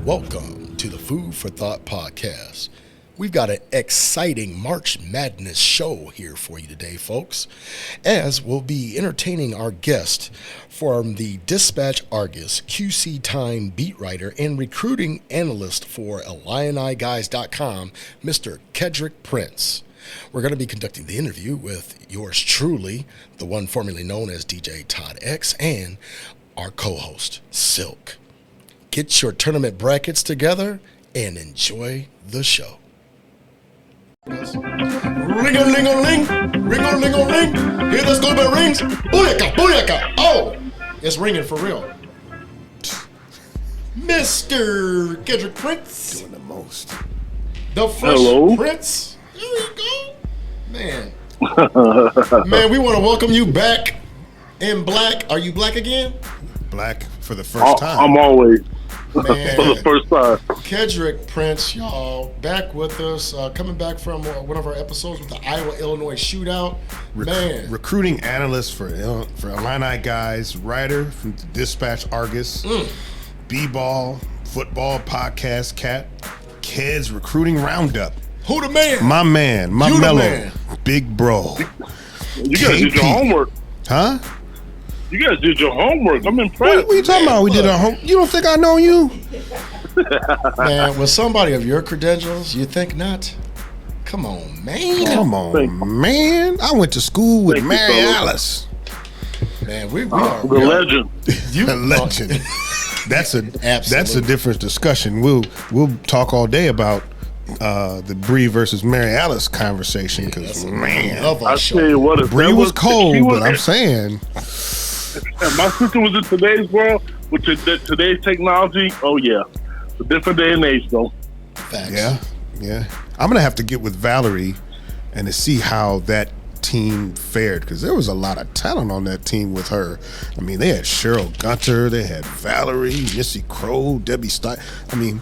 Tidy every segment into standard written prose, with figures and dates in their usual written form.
Welcome to the Food for Thought podcast. We've got an exciting March Madness show here for you today, folks, as we'll be entertaining our guest from the Dispatch-Argus QC Time beat writer and recruiting analyst for IlliniGuys.com, Mr. Kedric Prince. We're going to be conducting the interview with yours truly, the one formerly known as DJ Todd X, and our co-host, Silk. Get your tournament brackets together and enjoy the show. Ring-a-ling-a-ling, ring-a-ling-a-ling. Hear the school bell rings. Booyaka, booyaka. Oh, it's ringing for real. Mr. Kedric Prince. Doing the most. The Fresh Hello. Prince. There you go. Man. Man, we want to welcome you back in black. Are you black again? Black for the first time. I'm always Man. for the first time. Kedric Prince, y'all, back with us, coming back from one of our episodes with the Iowa-Illinois shootout. Man. Recruiting analyst for Illini Guys, writer from the Dispatch-Argus, B-Ball, football podcast, Kids Recruiting Roundup. Who the man? My man, my You the mellow, man. big bro. You guys did your homework. Huh? You guys did your homework. I'm impressed. What are you talking about? We did our home. You don't think I know you? Man, with somebody of your credentials, you think not? Come on, man. Come on, man. I went to school with Thank you, Mary fellas. Alice. Man, we are The legend. You A legend. That's a Absolutely. different discussion. We'll talk all day about the Bree versus Mary Alice conversation because man, Love I our tell show. you what, if Bree that was if cold, she was- but I'm saying if my sister was in today's world with today's technology, oh yeah, it's a different day and age though. Facts. yeah. I'm gonna have to get with Valerie and to see how that team fared because there was a lot of talent on that team with her. I mean, they had Cheryl Gunter, they had Valerie, Missy Crow, Debbie Stein. I mean,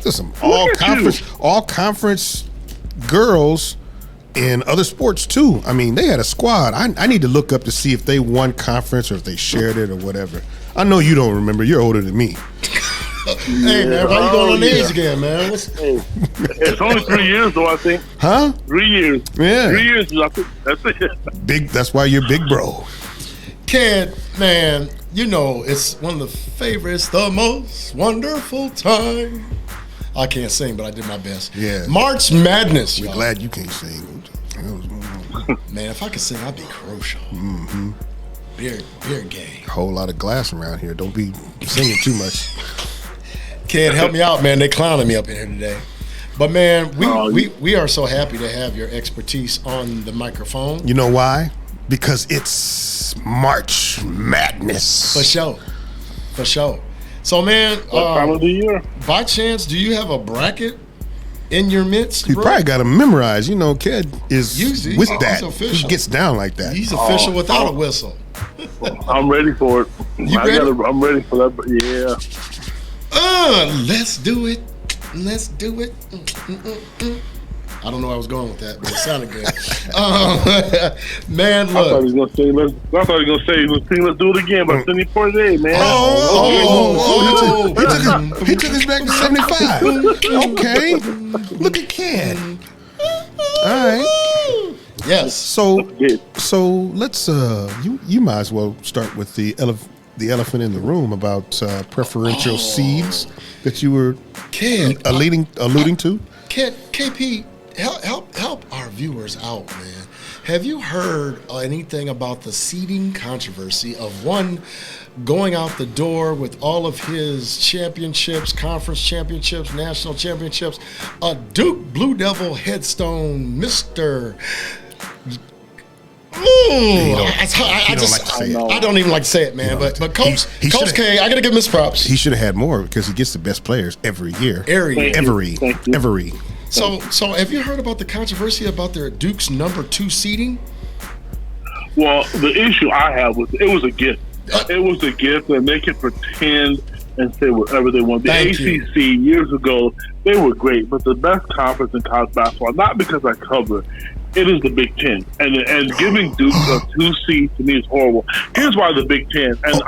there's some all conference girls in other sports too. I mean, they had a squad. I need to look up to see if they won conference or if they shared it or whatever. I know you don't remember. You're older than me. Hey, man, why you going on the age again, man? Hey, it's only 3 years though. I think Huh? 3 years. Yeah. 3 years. I think that's it. Big. That's why you're big bro. Kid, man, you know, it's one of the favorites, the most wonderful time. I can't sing, but I did my best. Yeah. March Madness, We're y'all. glad you can't sing. Man, if I could sing, I'd be crucial. Beer gang. Whole lot of glass around here. Don't be singing too much. Kid, help me out, man. They clowning me up in here today. But man, Oh, we are so happy to have your expertise on the microphone. You know why? Because it's March Madness. For sure. So, man, What time of the year? by chance, do you have a bracket in your midst, You bro? probably got to memorize. You know, Ked is He's with he's that. official. He gets down like that. He's official without a whistle. I'm ready for it. You ready? I'm ready for that. Yeah. Let's do it. Let's do it. I don't know where I was going with that, but it sounded good. Man, I thought look. he was gonna say let's do it again, but Cindy Poitier, man. He took us back to 75. Okay. Look at Ked. All right. Yes. So let's you might as well start with the elephant in the room about preferential seeds that you were Kid, alluding to. KP, help our viewers out, man. Have you heard anything about the seeding controversy of one going out the door with all of his championships, conference championships, national championships, a Duke Blue Devil headstone, Mr. I don't even like to say it, man. But Coach K, I gotta give him his props. He should have had more because he gets the best players every year. Thank you. Every. So have you heard about the controversy about their Duke's number 2 seeding? Well, the issue I have was it was a gift. It was a gift, and they can pretend and say whatever they want. The Thank ACC you. years ago, they were great, but the best conference in college basketball, not because I cover it, It is the Big Ten, and giving Duke a 2 seed to me is horrible. Here's why the Big Ten, and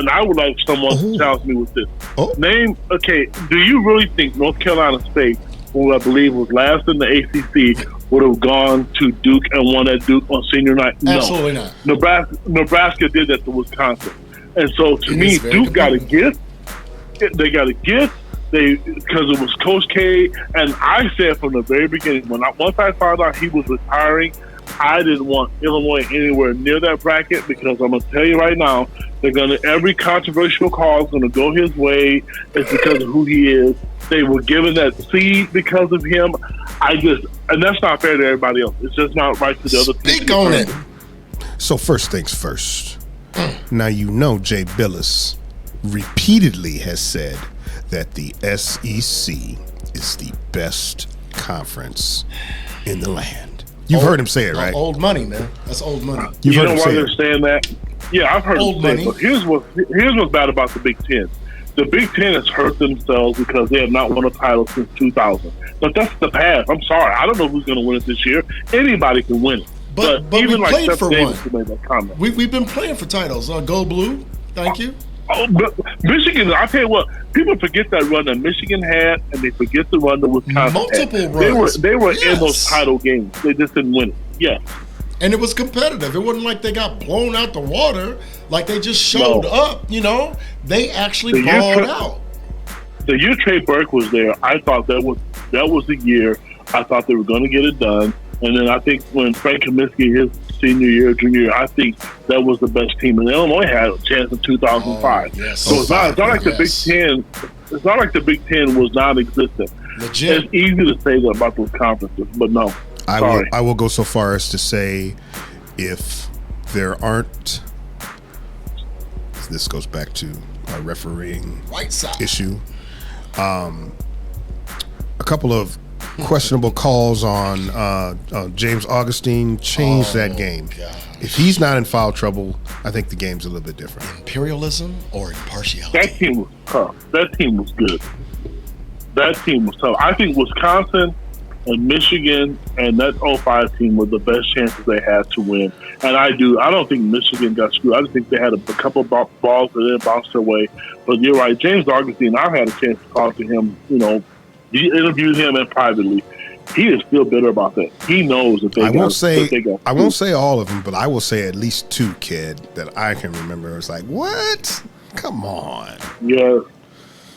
I would like someone to challenge me with this. Do you really think North Carolina State, who I believe was last in the ACC, would have gone to Duke and won at Duke on senior night? No. Absolutely not. Nebraska did that to Wisconsin. And so, to me, Duke got a gift. They got a gift because it was Coach K. And I said from the very beginning, once I found out he was retiring, I didn't want Illinois anywhere near that bracket because I'm going to tell you right now, every controversial call is going to go his way. It's because of who he is. They were given that seed because of him. And that's not fair to everybody else. It's just not right to the other people. Speak on it. So first things first. Now Jay Billis repeatedly has said that the SEC is the best conference in the land. You've heard him say it, right? Old money, man. That's old money. You've heard him why say they're it. saying that? Yeah, I've heard Old him say money. it. But here's what's bad about the Big Ten. The Big Ten has hurt themselves because they have not won a title since 2000. But that's the past. I'm sorry. I don't know who's going to win it this year. Anybody can win it. But even we played Seth for Davis one. made that comment. We've been playing for titles. Go Blue. Thank you. Oh, but Michigan, I tell you what, people forget that run that Michigan had, and they forget the run that Wisconsin Multiple had. runs. They were Yes. in those title games. They just didn't win it. Yeah. And it was competitive. It wasn't like they got blown out the water. Like they just showed up, They actually balled out. The year Trey Burke was there, I thought that was the year I thought they were going to get it done. And then I think when Frank Kaminsky, his senior year, junior year, I think that was the best team. And Illinois had a chance in 2005. Yes. So it's not like the Big Ten. It's not like the Big Ten was non-existent. Legit. It's easy to say that about those conferences, but no. I will go so far as to say, if there aren't, this goes back to our refereeing Right side. issue. A couple of questionable calls on James Augustine changed that game. God. If he's not in foul trouble, I think the game's a little bit different. Imperialism or impartiality? That team was tough. That team was good. That team was tough. I think Wisconsin and Michigan and that 05 team were the best chances they had to win. And I don't think Michigan got screwed. I just think they had a couple balls that didn't bounce their way. But you're right, James Augustine, I've had a chance to talk to him, interviewed him and privately. He is still bitter about that. He knows that I won't say all of them, but I will say at least two, kid, that I can remember. It's like, what? Come on. Yeah.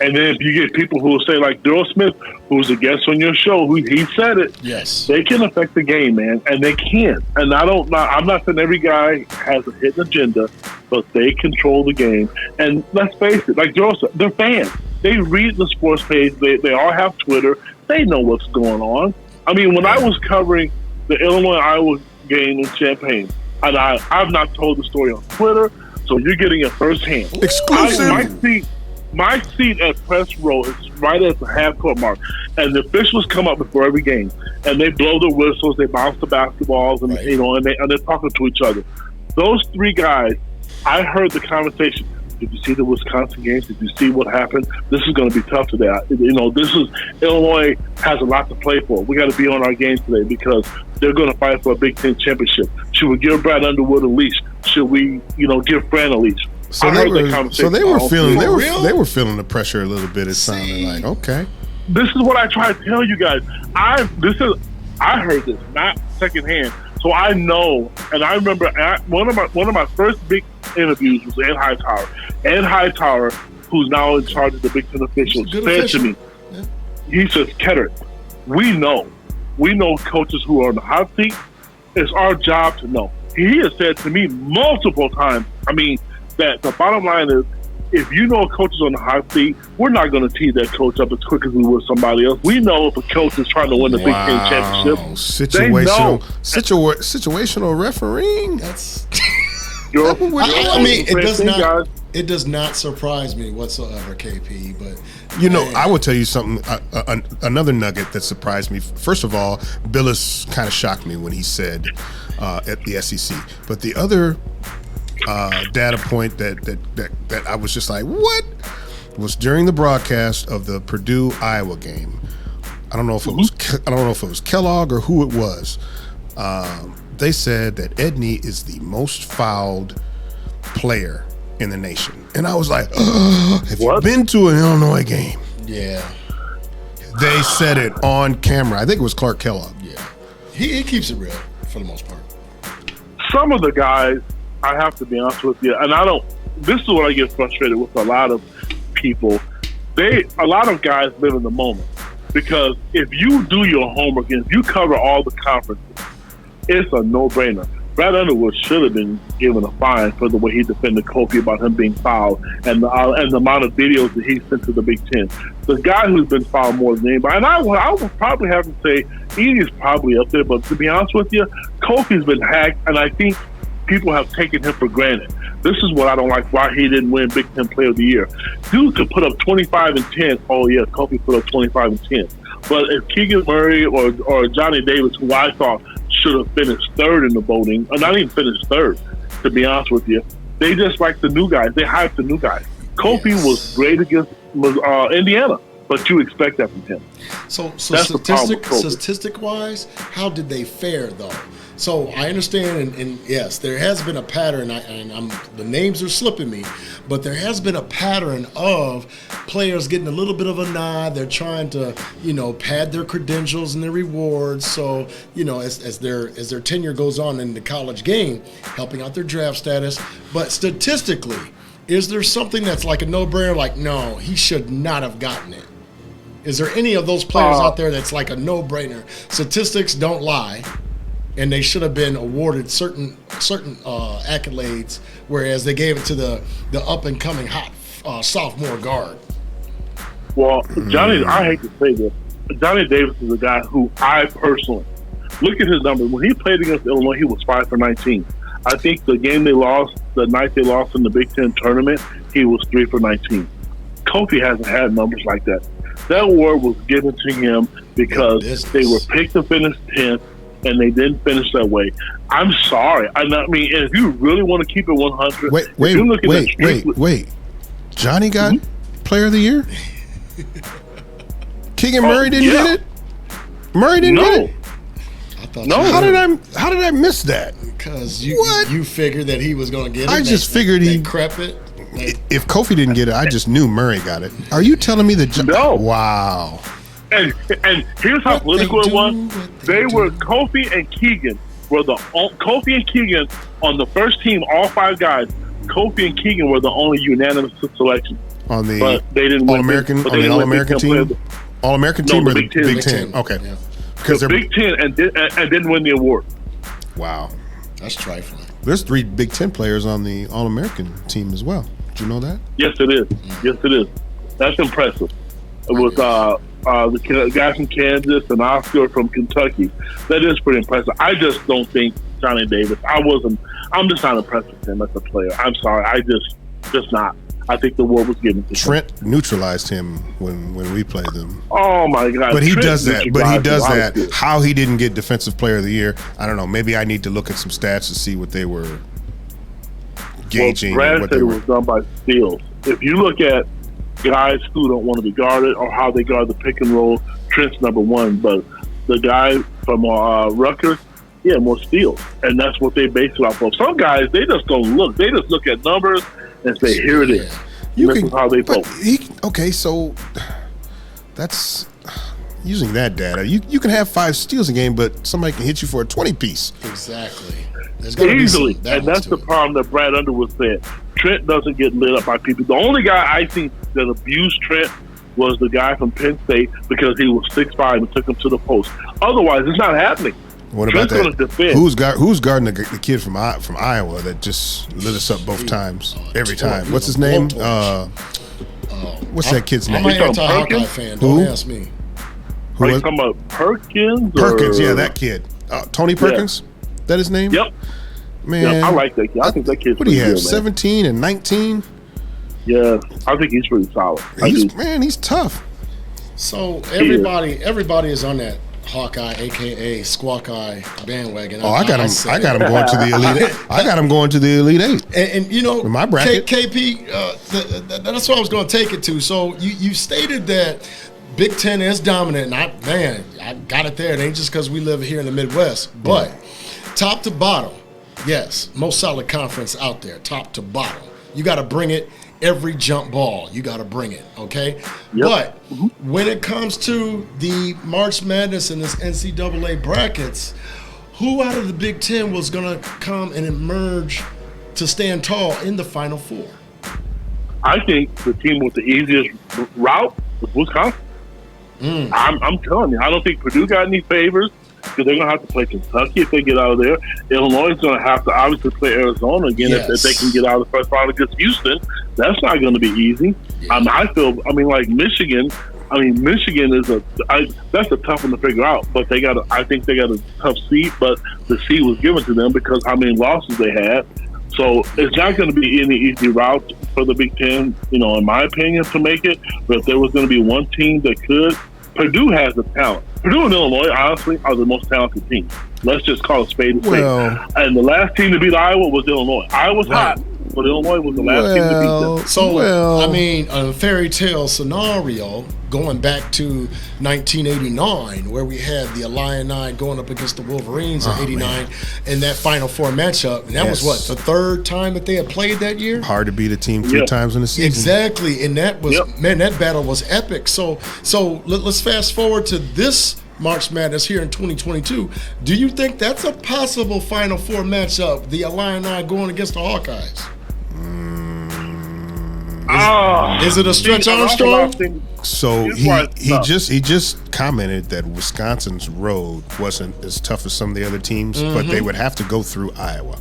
And then if you get people who will say, like Daryl Smith, who's a guest on your show, he said it. Yes. They can affect the game, man, and they can. And I'm not saying every guy has a hidden agenda, but they control the game. And let's face it, like Daryl said, they're fans. They read the sports page. They all have Twitter. They know what's going on. I mean, when I was covering the Illinois-Iowa game in Champaign, and I've not told the story on Twitter, so you're getting it firsthand. Exclusive. My seat at press row is right at the half-court mark, and the officials come up before every game, and they blow the whistles, they bounce the basketballs, and and they're talking to each other. Those three guys, I heard the conversation. Did you see the Wisconsin games? Did you see what happened? This is going to be tough today. Illinois has a lot to play for. We got to be on our game today because they're going to fight for a Big Ten championship. Should we give Brad Underwood a leash? Should we, give Fran a leash? So they were feeling the pressure a little bit. It sounded like, okay. This is what I try to tell you guys. I heard this not secondhand, so I know. And I remember one of my first big interviews was Ed Hightower. Ed Hightower, who's now in charge of the Big Ten officials, said to me, he says, Kedric, we know coaches who are on the hot seat. It's our job to know. He has said to me multiple times, that the bottom line is, if you know a coach is on the hot seat, we're not going to tee that coach up as quick as we would somebody else. We know if a coach is trying to win the Big Ten championship. Situational refereeing. That's. It does not surprise me whatsoever, KP. But I will tell you something. Another nugget that surprised me. First of all, Billis kind of shocked me when he said at the SEC. But the other data point that I was just like, what? Was during the broadcast of the Purdue Iowa game. I don't know if it was Kellogg or who it was, They said that Edney is the most fouled player in the nation. And I was like, have you been to an Illinois game? Yeah. They said it on camera. I think it was Clark Kellogg. Yeah. He keeps it real for the most part. Some of the guys, I have to be honest with you, and this is what I get frustrated with a lot of people. A lot of guys live in the moment. Because if you do your homework and if you cover all the conferences, it's a no-brainer. Brad Underwood should have been given a fine for the way he defended Kofi about him being fouled and the amount of videos that he sent to the Big Ten. The guy who's been fouled more than anybody, and I would probably have to say Edey's probably up there, but to be honest with you, Kofi's been hacked, and I think people have taken him for granted. This is what I don't like, why he didn't win Big Ten Player of the Year. Dude could put up 25 and 10. Oh, yeah, Kofi put up 25 and 10. But if Keegan Murray or Johnny Davis, who I thought should have finished third in the voting, or not even finished third, to be honest with you, they just like the new guys. They hyped the new guys. Kofi was great against Indiana, but you expect that from him. So statistic-wise, how did they fare, though? So I understand, and yes, there has been a pattern, and the names are slipping me, but there has been a pattern of players getting a little bit of a nod. They're trying to, pad their credentials and their rewards. So, as their tenure goes on in the college game, helping out their draft status. But statistically, is there something that's like a no-brainer? Like, no, he should not have gotten it. Is there any of those players out there that's like a no-brainer? Statistics don't lie. And they should have been awarded certain accolades, whereas they gave it to the up and coming hot sophomore guard. Well, I hate to say this, Johnny Davis is a guy who I personally look at his numbers. When he played against Illinois, he was 5 for 19. I think the game they lost, the night they lost in the Big Ten tournament, he was 3 for 19. Kofi hasn't had numbers like that. That award was given to him because they were picked to finish 10th. And they didn't finish that way. I'm sorry. I mean, if you really want to keep it 100, wait. Johnny got Player of the Year? Keegan Murray didn't get it? Murray didn't get it? How did I miss that? Because you figured that he was going to get it. I just figured he crept it. If Kofi didn't get it, I just knew Murray got it. Are you telling me that? No. Wow. And here's how political it was. They were Kofi and Keegan on the first team. All 5 guys. Kofi and Keegan were the only unanimous selection on the but they didn't All-American team. All-American team or the Big Ten? Okay, because they're Big Ten and didn't win the award. Wow, that's trifling. There's 3 Big Ten players on the All-American team as well. Did you know that? Yes, it is. Yes, it is. That's impressive. It was the guy from Kansas and Oscar from Kentucky. That is pretty impressive. I just don't think Johnny Davis. I'm just not impressed with him as a player. I'm sorry. I just not. I think the award was given to Trent him. Neutralized him when we played them. Oh my God! But he does that. How he didn't get Defensive Player of the Year, I don't know. Maybe I need to look at some stats to see what they were gauging. Brad said it was done by steals. If you look at guys who don't want to be guarded or how they guard the pick and roll, Trent's number 1, but the guy from Rutgers, more steals, and that's what they base it off of. Some guys, they just don't look; they just look at numbers and say, "Here it is." This is how they vote. So that's using that data. You can have 5 steals a game, but somebody can hit you for a 20-piece. Exactly. Easily, and that's the problem that Brad Underwood said. Trent doesn't get lit up by people. The only guy I think that abused Trent was the guy from Penn State because he was 6'5" and took him to the post. Otherwise, it's not happening. What about that? Who's guarding the kid from Iowa that just lit us up both times, every time? What's his name? What's that kid's name? I'm an anti-Hawkeye fan. Don't ask me. Are you talking about Perkins? Perkins, yeah, that kid. Tony Perkins? Yeah. That his name? Yep. Man, I like that kid. I think that kid's what do you have? Good, 17 and 19. Yeah, I think he's pretty solid. He's tough. So everybody is on that Hawkeye, aka Squawk Eye bandwagon. I got him going to the Elite. I got him going to the Elite 8. And in my bracket, KP, that's what I was going to take it to. So you stated that Big Ten is dominant, and I got it there. It ain't just because we live here in the Midwest, but top to bottom, yes, most solid conference out there, top to bottom. You got to bring it every jump ball. You got to bring it, okay? Yep. But when it comes to the March Madness and this NCAA brackets, who out of the Big Ten was going to come and emerge to stand tall in the Final Four? I think the team with the easiest route was Wisconsin. I'm telling you, I don't think Purdue got any favors because they're going to have to play Kentucky if they get out of there. Illinois is going to have to obviously play Arizona again if they can get out of the first round against Houston. That's not going to be easy. Like Michigan. Michigan is that's a tough one to figure out. But I think they got a tough seed. But the seed was given to them because how many losses they had. So it's not going to be any easy route for the Big Ten, in my opinion, to make it. But if there was going to be one team that could, Purdue has the talent. Purdue and Illinois, honestly, are the most talented teams. Let's just call it spade a spade. And the last team to beat Iowa was Illinois. Iowa's hot, but Illinois was the last team to beat them. So, a fairy tale scenario going back to 1989, where we had the Illini going up against the Wolverines in '89 in that Final Four matchup. And that was the third time that they had played that year? Hard to beat a team three times in the season. Exactly. And that was, that battle was epic. So let's fast forward to this March Madness here in 2022. Do you think that's a possible Final Four matchup, the Illini going against the Hawkeyes? Is it a stretch, Armstrong? So he just commented that Wisconsin's road wasn't as tough as some of the other teams, but they would have to go through Iowa.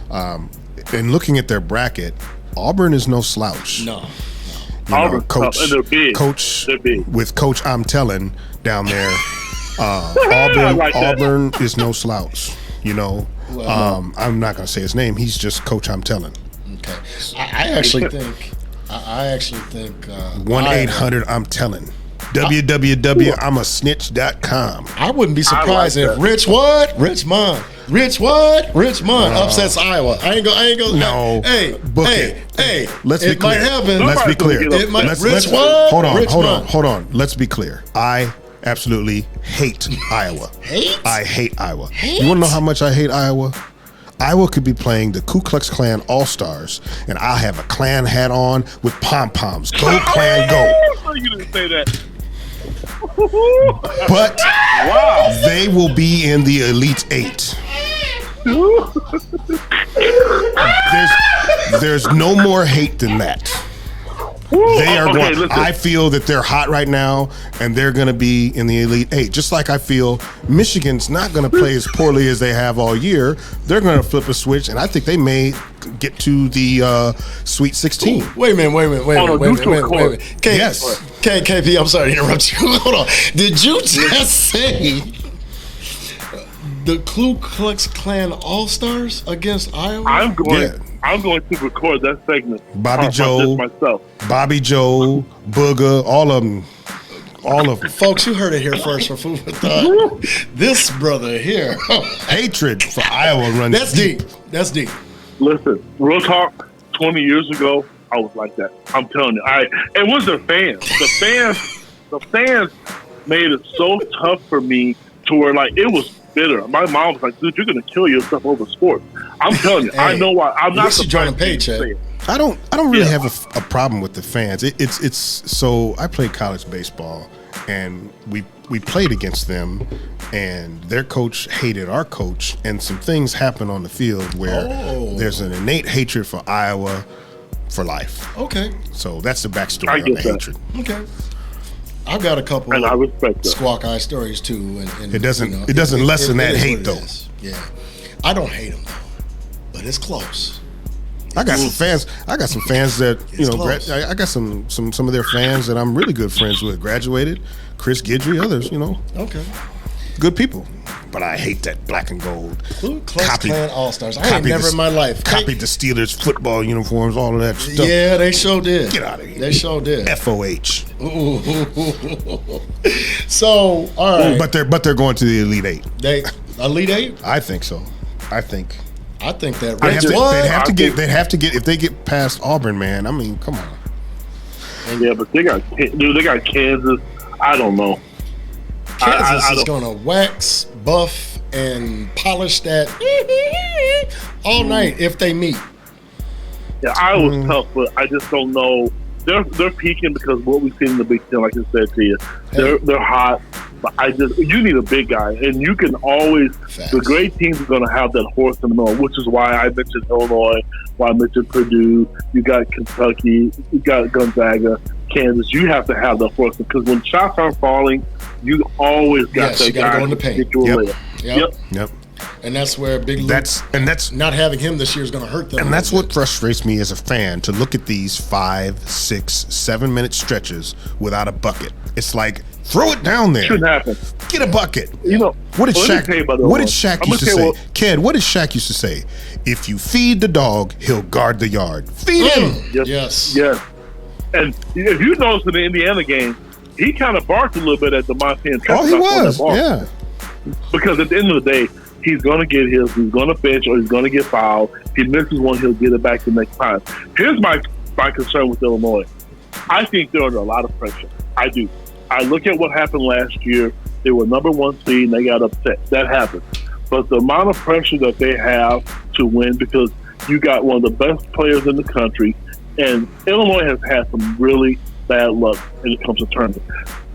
And looking at their bracket, Auburn is no slouch. No. Coach with Coach I'm telling down there. Auburn is no slouch. I'm not going to say his name. He's just Coach I'm telling. Okay. I actually think 1-800 I'm telling. www.imasnitch.com. I wouldn't be surprised if Richmond upsets Iowa. I ain't go. No. Hey, let's be clear. Might happen. Let's be clear. Hold on. Let's be clear. I absolutely hate Iowa. I hate Iowa. You want to know how much I hate Iowa? Iowa could be playing the Ku Klux Klan All-Stars, and I'll have a Klan hat on with pom-poms. Go, Klan, go. You didn't say that. But they will be in the Elite Eight. There's no more hate than that. They are going. Listen. I feel that they're hot right now, and they're going to be in the Elite Eight. Just like I feel Michigan's not going to play as poorly as they have all year. They're going to flip a switch, and I think they may get to the Sweet 16. Wait a minute. Yes. KP, I'm sorry to interrupt you. Hold on. Did you just say the Ku Klux Klan All-Stars against Iowa? I'm going to record that segment. Bobby Joe, Booger, all of them. Folks, you heard it here first for Food for Thought. This brother here. Hatred for Iowa runs deep. That's deep. Listen, real talk, 20 years ago, I was like that. I'm telling you. It was the fans. The fans made it so tough for me to where, it was bitter. My mom was like, dude, you're going to kill yourself over sports. I'm telling you, I know why. I'm not trying to paycheck. I don't really have a problem with the fans. It's so I played college baseball, and we played against them, and their coach hated our coach, and some things happen on the field where there's an innate hatred for Iowa for life. Okay. So that's the backstory of the hatred. Okay. I've got a couple and I respect that. squawk eye stories too, and it doesn't lessen that hate though. Yeah, I don't hate them though, but it's close. I got some fans that I got some of their fans that I'm really good friends with. Graduated, Chris Kedric, others, Okay. Good people. But I hate that black and gold. Ku Klux Klan All-Stars. I ain't never in my life copied the Steelers football uniforms, all of that stuff. Yeah, they sure did. Get out of here. They sure did. FOH. So, all right. But they're going to the Elite Eight. Elite Eight? I think so. I think that they'd have to get if they get past Auburn, man. I mean, come on. Yeah, but they got Kansas. I don't know. Kansas is going to wax, buff, and polish that all night if they meet. Yeah, Iowa's tough, but I just don't know. They're peaking because what we've seen in the Big Ten, like I said to you, they're hot. But you need a big guy, and you can always. Facts. The great teams are going to have that horse in the middle, which is why I mentioned Illinois, why I mentioned Purdue. You got Kentucky, you got Gonzaga, Kansas. You have to have that horse because when shots are falling, you always got that guy go in the paint. Get you a layup. Yep. And that's where Big Luke, that's not having him this year is going to hurt them. And that's what frustrates me as a fan, to look at these 5, 6, 7 minute stretches without a bucket. It's like, throw it down there. Shouldn't happen. Get a bucket. You know, what did Shaq used to say? What Ked, what did Shaq used to say? If you feed the dog, he'll guard the yard. Feed him. Yes. And if you notice in the Indiana game, he kind of barked a little bit at the Montana. Oh, he was. Yeah. Because at the end of the day, he's going to get his, he's going to bench, or he's going to get fouled. If he misses one, he'll get it back the next time. Here's my concern with Illinois. I think they're under a lot of pressure. I do. I look at what happened last year. They were number 1 seed and they got upset. That happened. But the amount of pressure that they have to win, because you got one of the best players in the country, and Illinois has had some really bad luck when it comes to tournament.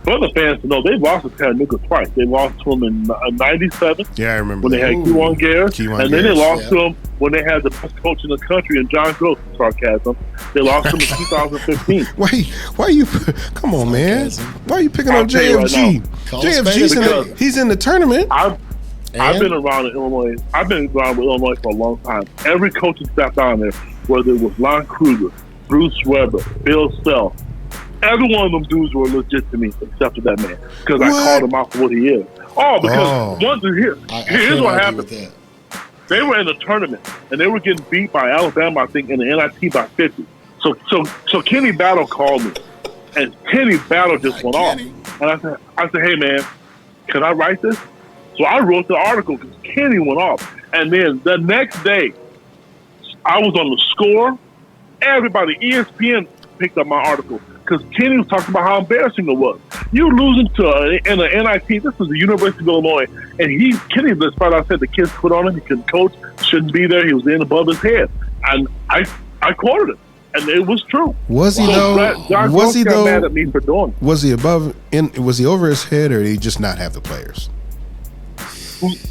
For the fans to know, they've lost to Chattanooga twice. They lost to them in '97. Yeah, I remember when they had Keywan Garris, and then they lost to them when they had the best coach in the country, and John Gross. Sarcasm. They lost to them in 2015. Why are you? Come on, man. Why are you picking on JFG? JFG, he's in the tournament. I've been around in Illinois. I've been around with Illinois for a long time. Every coaching staff down there, whether it was Lon Kruger, Bruce Weber, Bill Self, every one of them dudes were legit to me, except for that man, because I called him out for what he is. Here's what happened. They were in a tournament, and they were getting beat by Alabama, I think, in the NIT by 50. So Kenny Battle called me, and Kenny Battle just went off. And I said, hey, man, can I write this? So I wrote the article because Kenny went off. And then the next day, I was on the Score. Everybody, ESPN picked up my article because Kenny was talking about how embarrassing it was. You losing to in an NIT. This is the University of Illinois, and Kenny, despite I said the kids put on him, he couldn't coach, shouldn't be there. He was in above his head, and I quoted him, and it was true. Was he though? Was he though? Mad at me for doing it. Was he was he over his head, or did he just not have the players?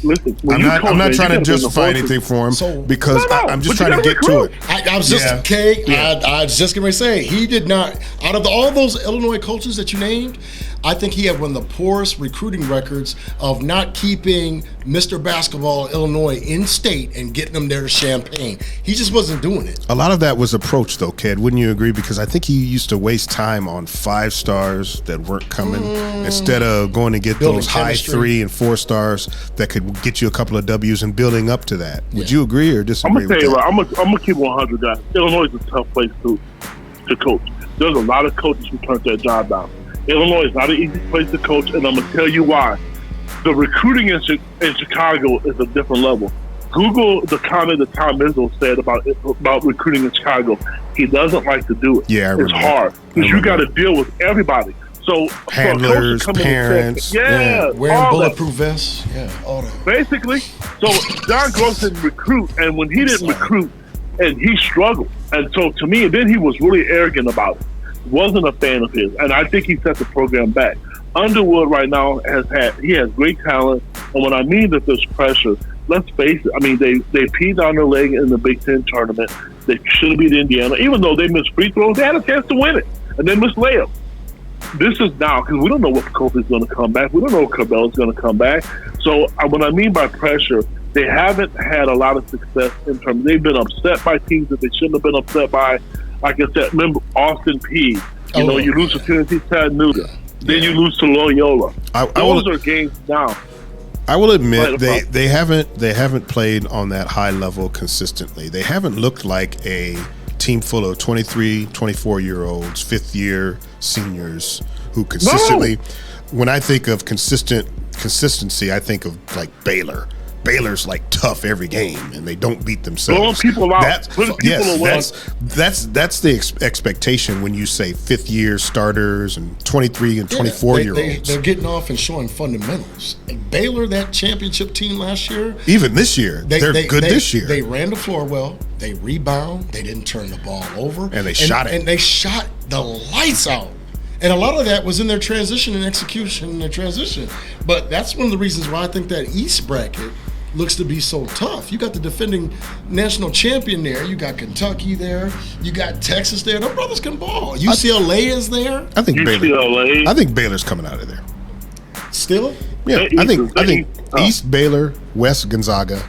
Listen, I'm not trying to justify anything for him because I'm just trying to get to it. I was just I was just going to say he did not. Out of all those Illinois coaches that you named, I think he had one of the poorest recruiting records of not keeping Mr. Basketball Illinois in state and getting them there to Champaign. He just wasn't doing it. A lot of that was approach, though, Ked. Wouldn't you agree? Because I think he used to waste time on 5 stars that weren't coming instead of going to get those high 3 and 4 stars that could get you a couple of W's and building up to that. Would you agree or disagree? I'm gonna tell you, I'm gonna keep 100, guys. Illinois is a tough place to coach. There's a lot of coaches who turned their job down. Illinois is not an easy place to coach, and I'm going to tell you why. The recruiting in Chicago is a different level. Google the comment that Tom Izzo said about recruiting in Chicago. He doesn't like to do it. Yeah, it's hard because you got to deal with everybody. So handlers, parents, wearing bulletproof vests, all that. Basically, so John Gross didn't recruit, and when he didn't recruit, and he struggled, and so to me, then he was really arrogant about it. Wasn't a fan of his, and I think he set the program back. Underwood right now has great talent, and when I mean that there's pressure, let's face it. I mean they peed on their leg in the Big Ten tournament. They should have beat Indiana, even though they missed free throws. They had a chance to win it, and they missed layups. This is now because we don't know what Kofi's going to come back. We don't know if Cabela's going to come back. So what I mean by pressure, they haven't had a lot of success in terms. They've been upset by teams that they shouldn't have been upset by. Like I said, remember Austin Peay. You lose to Tennessee Chattanooga. Then you lose to Loyola. Those are games now. I will admit they haven't played on that high level consistently. They haven't looked like a team full of 23, 24-year-olds, fifth-year seniors who consistently. When I think of consistency, I think of like Baylor. Baylor's like tough every game and they don't beat themselves. Blowing people out, putting people away. That's the expectation when you say 5th year starters and 23 and 24 year olds. They're getting off and showing fundamentals. And Baylor, that championship team last year, even this year, they're good this year. They ran the floor well. They rebound. They didn't turn the ball over, and they shot it. And they shot the lights out. And a lot of that was in their transition and execution in their transition. But that's one of the reasons why I think that East bracket looks to be so tough. You got the defending national champion there. You got Kentucky there. You got Texas there. Those brothers can ball. UCLA is there. I think Baylor's coming out of there. Still? Yeah, I think East Baylor, West Gonzaga,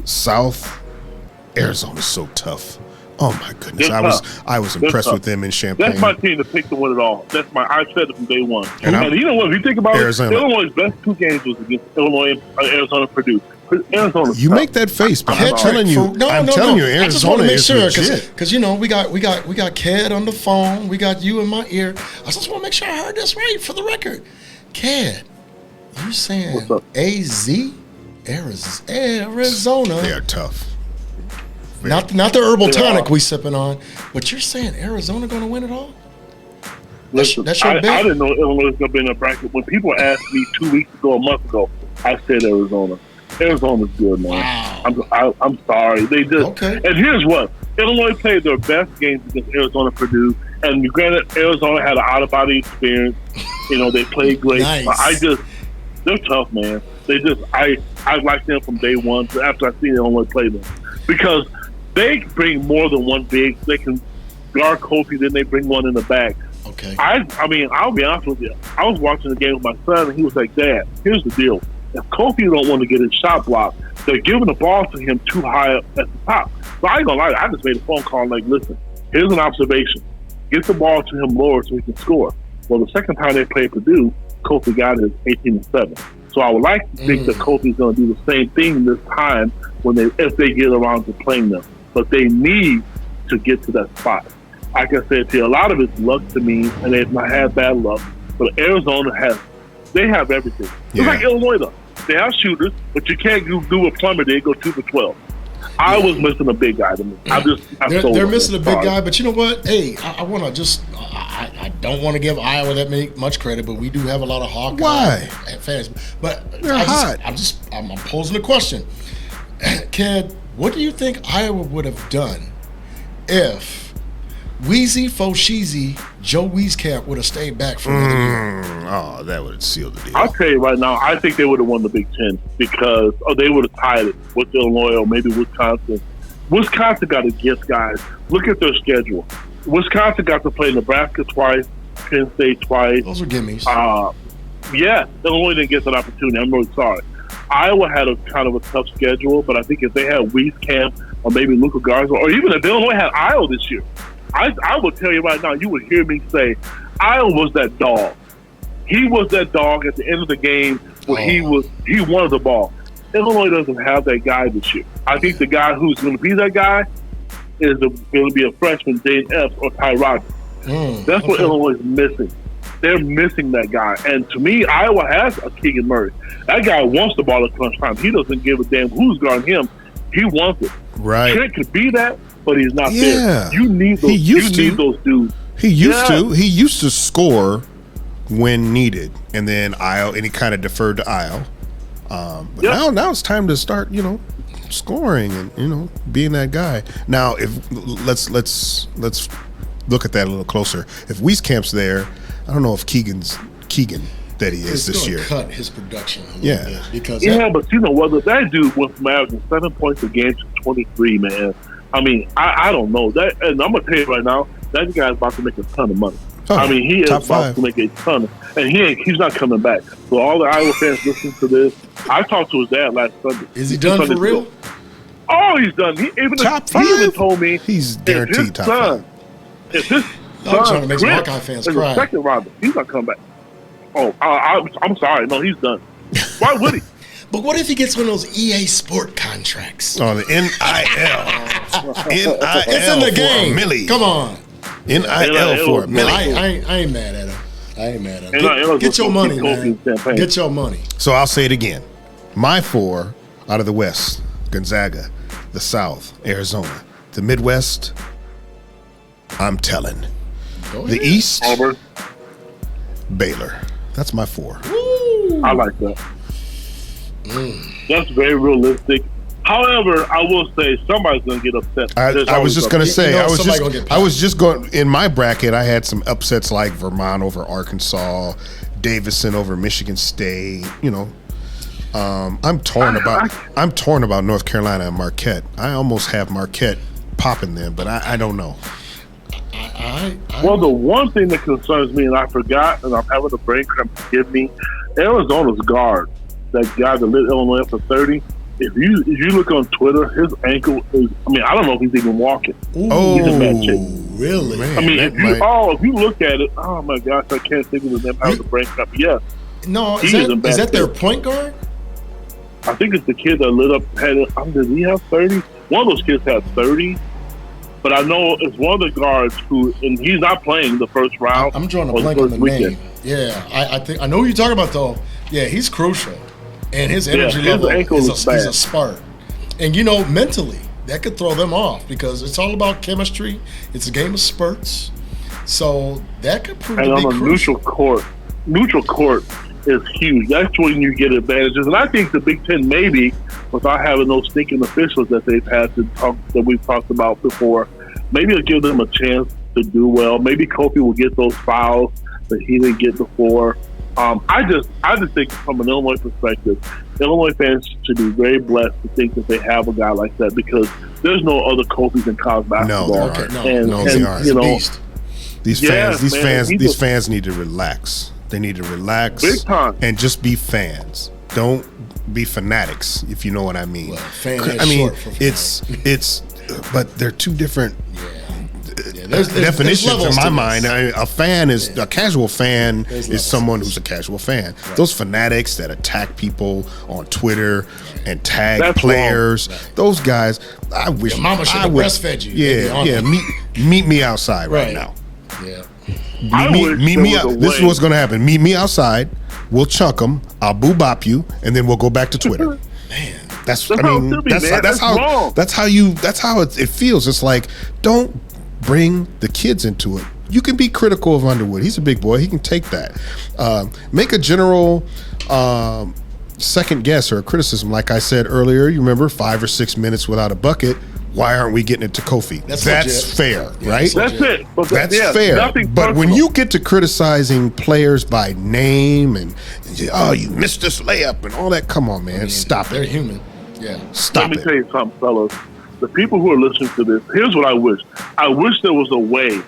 South Arizona's so tough. Oh my goodness, I was impressed with them in Champaign. That's my team to pick to win it all. I've said it from day one. And you know what? If you think about Arizona. it, Illinois' best 2 games was against Illinois, Arizona, Purdue. Arizona's you tough. make that face, but I'm telling you, I just want to make sure legit. because you know we got Ked on the phone, we got you in my ear. I just want to make sure I heard this right for the record. Ked, you saying AZ Arizona? They are tough. Not the herbal tonic we sipping on, but you're saying Arizona going to win it all? Listen, that's your bet? I didn't know Illinois was going to be in a bracket. When people asked me 2 weeks ago, a month ago, I said Arizona. Arizona's good, man. Wow. I'm sorry. They just okay. And here's what: Illinois played their best games against Arizona, Purdue, and granted, Arizona had an out-of-body experience. You know, they played great. Nice. But they're tough, man. I liked them from day one after I seen Illinois play them because they bring more than one big. They can guard Kofi, then they bring one in the back. Okay. I mean, I'll be honest with you. I was watching the game with my son, and he was like, "Dad, here's the deal. If Kofi don't want to get his shot blocked, they're giving the ball to him too high up at the top." So I ain't gonna lie, I just made a phone call like, "Listen, here's an observation. Get the ball to him lower so he can score." Well, the second time they played Purdue, Kofi got his 18-7. So I would like to think that Kofi's going to do the same thing this time if they get around to playing them. But they need to get to that spot. Like I said to you, a lot of it's luck to me, and they've not had bad luck. But Arizona they have everything. Yeah. It's like Illinois, though. They have shooters, but you can't do what Plummer did, go 2 for 12. I was missing a big guy to me. They're missing a big guy, but you know what? Hey, I want to just I don't want to give Iowa that much credit, but we do have a lot of Hawkeye fans. But I'm posing a question. Ked, what do you think Iowa would have done if Weezy Fosheezy, Joe Wieskamp would have stayed back for another year? Oh, that would have sealed the deal. I'll tell you right now, I think they would have won the Big Ten because they would have tied it with Illinois or maybe Wisconsin. Wisconsin got to guess, guys. Look at their schedule. Wisconsin got to play Nebraska twice, Penn State twice. Those are gimmies. Yeah, Illinois didn't get that opportunity. I'm really sorry. Iowa had a kind of a tough schedule, but I think if they had Wieskamp or maybe Luka Garza, or even if Illinois had Iowa this year, I will tell you right now, you would hear me say, Iowa was that dog. He was that dog at the end of the game where he wanted the ball. Illinois doesn't have that guy this year. I think the guy who's going to be that guy is going to be a freshman, Dane Epps or Ty Rogers. That's what Illinois is missing. They're missing that guy. And to me, Iowa has a Keegan Murray. That guy wants the ball at crunch time. He doesn't give a damn who's guarding him. He wants it. Right. Trent could be that, but he's not there. You need those. Those dudes. He used to. He used to score when needed, and then he kind of deferred to Isle. But now it's time to start, scoring and being that guy. Now, if let's look at that a little closer. If Wieskamp's there, I don't know if Keegan that he is this year. Cut his production a little bit because but you know whether that dude went from averaging 7 points a game to 23, man. I mean, I don't know that, and I'm gonna tell you right now, that guy's about to make a ton of money. I mean, he is about to make a ton, and he's not coming back. So all the Iowa fans listening to this, I talked to his dad last Sunday. Is he done for real? Oh, he's done. He even told me he's guaranteed top 5. If his I'm trying to make some Hawkeye fans cry. Second rounder, he's not coming back. Oh, I'm sorry. No, he's done. Why would he? But what if he gets one of those EA Sport contracts? On the NIL. It's in the game. Come on. NIL for a million. I ain't mad at him. Get your money, man. Get your money. So I'll say it again. My 4 Out of the West, Gonzaga. The South, Arizona. The Midwest, I'm telling. The East, Auburn. Baylor. That's my 4. I like that. That's very realistic. However, I will say somebody's going to get upset. I was just going to say, I was just going, in my bracket, I had some upsets like Vermont over Arkansas, Davidson over Michigan State, I'm torn about North Carolina and Marquette. I almost have Marquette popping them, but I don't know. Well, the one thing that concerns me, and I forgot, and I'm having a brain cramp, forgive me, Arizona's guard, that guy that lit Illinois up for 30, if you look on Twitter, his ankle is, I don't know if he's even walking. He's in bad shape. Really? Man, if you look at it, oh my gosh, I can't think of the name. Having a brain cramp. Yeah. No, is that their point guard? I think it's the kid that lit up. Did he have 30? One of those kids had 30. But I know it's one of the guards who, and he's not playing the first round. I'm drawing a blank on the name. Yeah, I think I know who you're talking about though. Yeah, he's crucial, and his energy level is a spark. And mentally, that could throw them off because it's all about chemistry. It's a game of spurts, so that could prove to be crucial. And on a neutral court is huge. That's when you get advantages. And I think the Big Ten, maybe without having those stinking officials that they've had that we've talked about before, maybe it'll give them a chance to do well. Maybe Kofi will get those fouls that he didn't get before. I just think from an Illinois perspective, Illinois fans should be very blessed to think that they have a guy like that because there's no other Kofi's in college basketball. No, they aren't. These fans need to relax. They need to relax big time and just be fans. Don't be fanatics, if you know what I mean. Well, it's but they're two different there's definitions in my mind. A fan is a casual fan There's is someone who's a casual fan. Right. Those fanatics that attack people on Twitter and tag players, those guys. I wish your mama should have breastfed you. Yeah. Meet me outside right now. Yeah. Meet me out. This is what's going to happen. Meet me outside. We'll chunk them. I'll boo-bop you, and then we'll go back to Twitter. Man, that's how it feels. It's like, don't bring the kids into it. You can be critical of Underwood. He's a big boy. He can take that. Make a general second guess or a criticism. Like I said earlier, you remember 5 or 6 minutes without a bucket. Why aren't we getting it to Kofi? That's fair, right? That's it. But that's fair. But when you get to criticizing players by name and you missed this layup and all that, come on, man, stop it. They're human. Yeah, stop it. Let me tell you something, fellas. The people who are listening to this, here's what I wish. I wish there was a way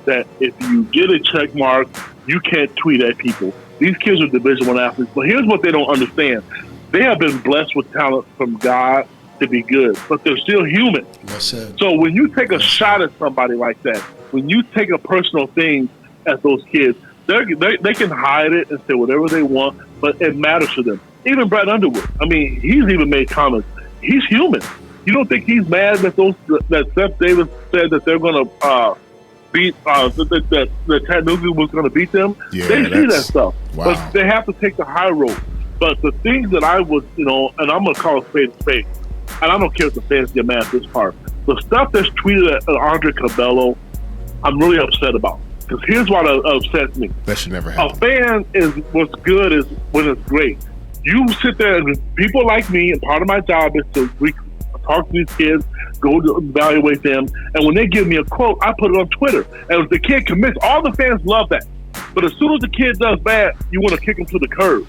that if you get a check mark, you can't tweet at people. These kids are Division I athletes, but here's what they don't understand. They have been blessed with talent from God to be good, but they're still human. Well said. So when you take a shot at somebody like that, when you take a personal thing at those kids, they can hide it and say whatever they want, but it matters to them. Even Brad Underwood, he's even made comments. He's human. You don't think he's mad that Seth Davis said that they're going to beat that Chattanooga was going to beat them? Yeah, they see that stuff, wow. But they have to take the high road. But the things that I was, and I'm going to call a spade, and I don't care if the fans get mad at this part. The stuff that's tweeted at Andre Cabello, I'm really upset about. Because here's what upsets me. That should never happen. A fan is what's good is when it's great. You sit there and people like me, and part of my job is to talk to these kids, go to evaluate them, and when they give me a quote, I put it on Twitter. And if the kid commits, all the fans love that. But as soon as the kid does bad, you want to kick him to the curb.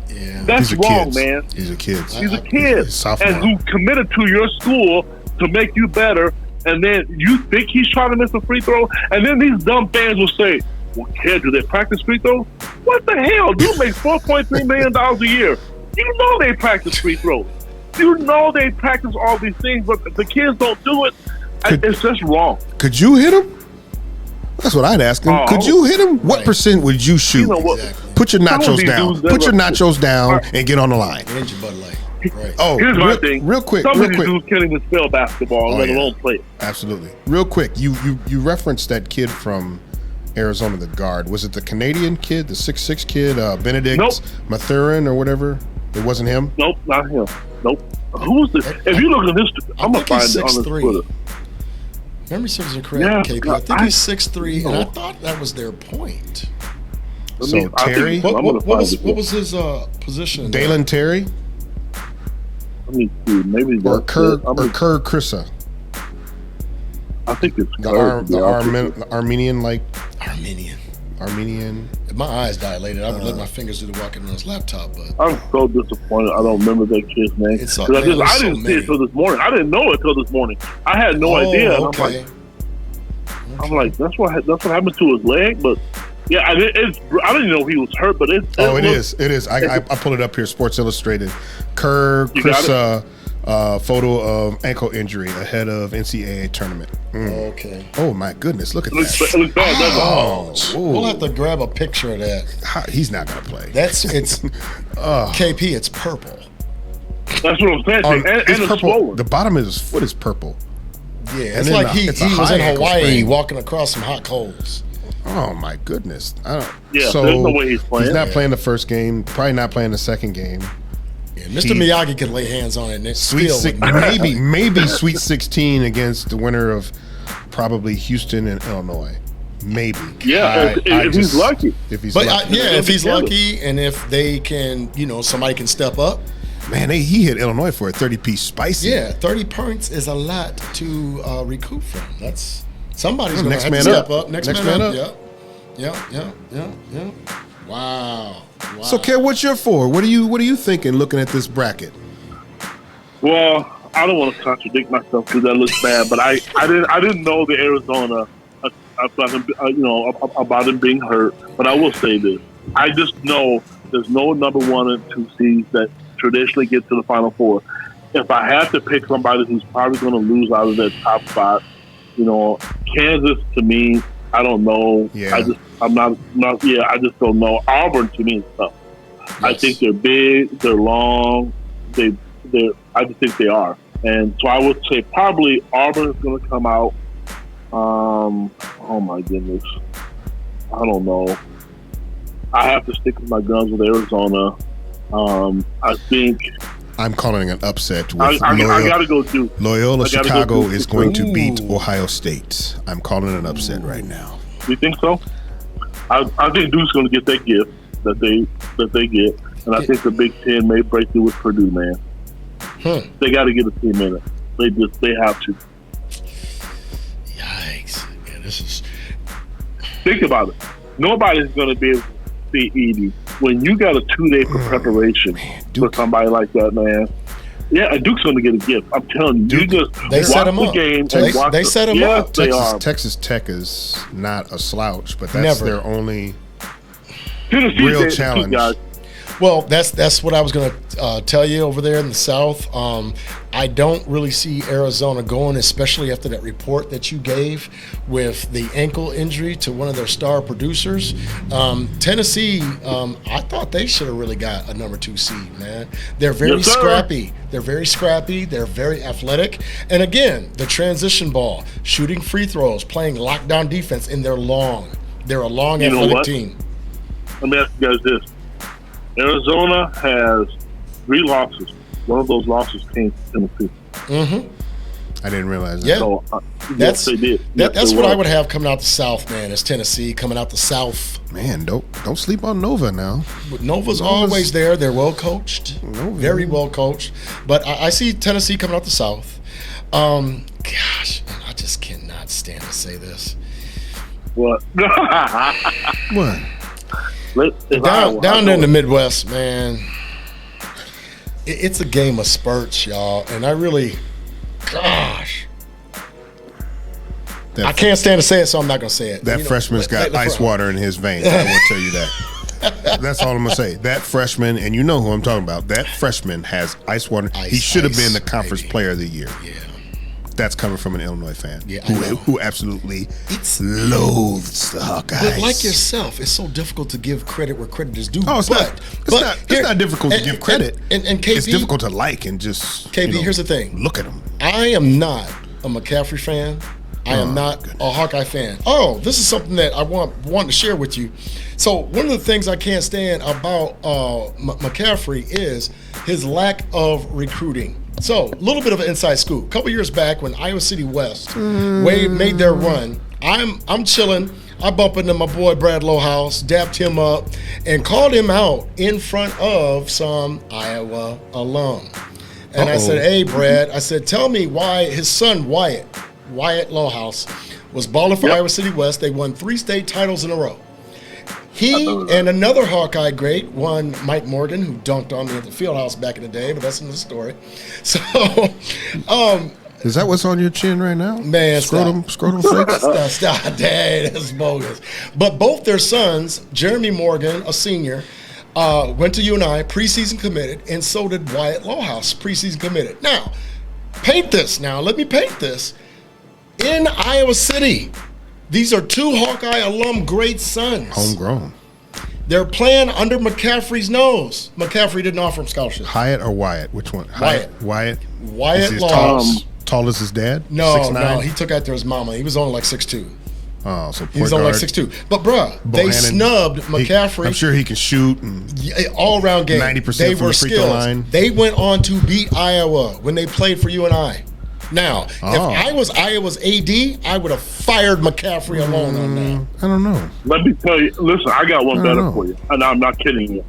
Yeah, that's wrong, kids. Man. These are kids. He's a kid, and who committed to your school to make you better. And then you think he's trying to miss a free throw, and then these dumb fans will say, "Well, kid, do they practice free throws? What the hell? Dude makes $4.3 million a year. You know they practice free throws. You know they practice all these things, but the kids don't do it. It's just wrong." Could you hit him? That's what I'd ask him. Could you hit him? What percent would you shoot? Exactly. Put your nachos down. Put your nachos down and get on the line. And your Bud Light. Right. Oh, here's my thing. Real quick. Some of these dudes can't even spell basketball, let alone play it. Absolutely. Real quick, you referenced that kid from Arizona, the guard. Was it the Canadian kid, the 6'6" kid, Benedict Mathurin or whatever? It wasn't him? Nope, not him. Nope. Who was this? If you look at this, I'm gonna find it on his 6'3". Twitter. Memory serves are correct, Yeah, KP. I think he's 6'3", and I no. thought that was their point. So Terry, What was his position? Dalen Terry, Let me see. Maybe or that's Kerr it. Kerr Krissa, I think it's the Kerr, Armenian Armenian. My eyes dilated. I would let my fingers do the walking on his laptop, but I'm so disappointed. I don't remember that kid's name. It's 'Cause man, I there's so didn't see many. it till this morning. I didn't know it till this morning. I had no idea. And Okay. I'm like, that's what happened to his leg. But yeah, I didn't know he was hurt. But it is. I pulled it up here. Sports Illustrated. Kerr You got Krissa, photo of ankle injury ahead of NCAA tournament. Okay. Oh my goodness! Look at It looks that. bad. That's all. We'll have to grab a picture of that. He's not gonna play. It's KP. It's purple. That's what I'm saying. And it's purple. swollen. The bottom of his foot is purple. Yeah, And it's then like the- he it's a was high in ankle Hawaii sprain. walking across some hot coals. Oh my goodness! Yeah, so there's no way he's playing. He's not playing the first game. Probably not playing the second game. Yeah, Mr. Miyagi can lay hands on it. And Maybe Sweet 16 against the winner of probably Houston and Illinois. Maybe. Yeah, if he's lucky. If he's But lucky. if he's lucky, and if they can, somebody can step up. Man, he hit Illinois for a 30-piece spicy. Yeah, 30 points is a lot to recoup from. That's somebody's going to Next have to man step up. up. Next man up. Yep. Wow. So, Kev, what's your four? What are you thinking looking at this bracket? Well, I don't want to contradict myself because that looks bad, but I didn't know the Arizona about him being hurt. But I will say this: I just know there's no number 1 and 2 seeds that traditionally get to the Final Four. If I had to pick somebody who's probably going to lose out of that top spot, Kansas to me, I don't know. Yeah. I just don't know. Auburn to me is tough. Yes. I think they're big, they're long, I just think they are. And so I would say probably Auburn is going to come out. Oh my goodness. I don't know. I have to stick with my guns with Arizona. I think I'm calling an upset with I got to go Duke. Loyola Chicago is going to beat Ooh. Ohio State. I'm calling an upset right now. You think so? I think Duke's going to get that gift that they get, and I think the Big Ten may break through with Purdue, man. They got to get a team in it. They have to. Yikes! Yeah, this is. Think about it. Nobody's going to be able to beat Edie when you got a 2-day for preparation for somebody like that, man. Yeah, and Duke's going to get a gift. I'm telling you. They set him up. Game they set him up. Texas Tech is not a slouch, but that's their only Tennessee real challenge. Guys. Well, that's what I was going to tell you over there in the South. I don't really see Arizona going, especially after that report that you gave with the ankle injury to one of their star producers. Tennessee, I thought they should have really got a number 2 seed, man. They're very scrappy. They're very scrappy. They're very athletic. And again, the transition ball, shooting free throws, playing lockdown defense, and they're long. They're a long athletic team. Let me ask you guys this. Arizona has 3 losses. One of those losses came to Tennessee. Mm-hmm. I didn't realize that. Yeah. So, Yes, they did. That's what I would have coming out the South, man. Is Tennessee coming out the South? Man, don't sleep on Nova now. But Nova's always there. They're well coached, very well coached. But I see Tennessee coming out the South. Gosh, I just cannot stand to say this. What? What? Down there in the Midwest, man, it's a game of spurts, y'all. And I really, gosh. I can't stand to say it, so I'm not going to say it. That freshman's got ice water in his veins. I will tell you that. That's all I'm going to say. That freshman, and you know who I'm talking about, that freshman has ice water. He should have been the conference player of the year. Yeah. That's coming from an Illinois fan who absolutely loathes the Hawkeyes. But like yourself, it's so difficult to give credit where credit is due. Oh, it's not difficult to give credit. And KP, it's difficult to like and just. KP, here's the thing. Look at them. I am not a McCaffrey fan. I am not a Hawkeye fan. Oh, this is something that I want to share with you. So one of the things I can't stand about McCaffrey is his lack of recruiting. So, a little bit of an inside scoop. A couple years back when Iowa City West made their run, I'm chilling. I bump into my boy Brad Lohaus, dapped him up, and called him out in front of some Iowa alum. And I said, hey, Brad, I said, tell me why his son Wyatt Lohaus, was balling for Iowa City West. They won 3 state titles in a row. He and another Hawkeye great, one Mike Morgan, who dunked on me at the Fieldhouse back in the day, but that's another story. So, is that what's on your chin right now? Man, scrotum flakes? Stop, Dad, that's bogus. But both their sons, Jeremy Morgan, a senior, went to UNI, preseason committed, and so did Wyatt Lohaus, preseason committed. Now, let me paint this. In Iowa City, these are 2 Hawkeye alum great sons. Homegrown. They're playing under McCaffrey's nose. McCaffrey didn't offer him scholarships. Hyatt or Wyatt? Which one? Wyatt Is he Lohaus. tall as his dad? No, 6'9"? he took after his mama. He was only like 6'2". Oh, so He was only like 6'2". But, bruh, they snubbed McCaffrey. I'm sure he can shoot. And all-around game. 90% they from were the free throw line. They went on to beat Iowa when they played for UNI. Now, if I was Iowa's AD, I would have fired McCaffrey alone on that. I don't know. Let me tell you. Listen, I got one better for you, and I'm not kidding you.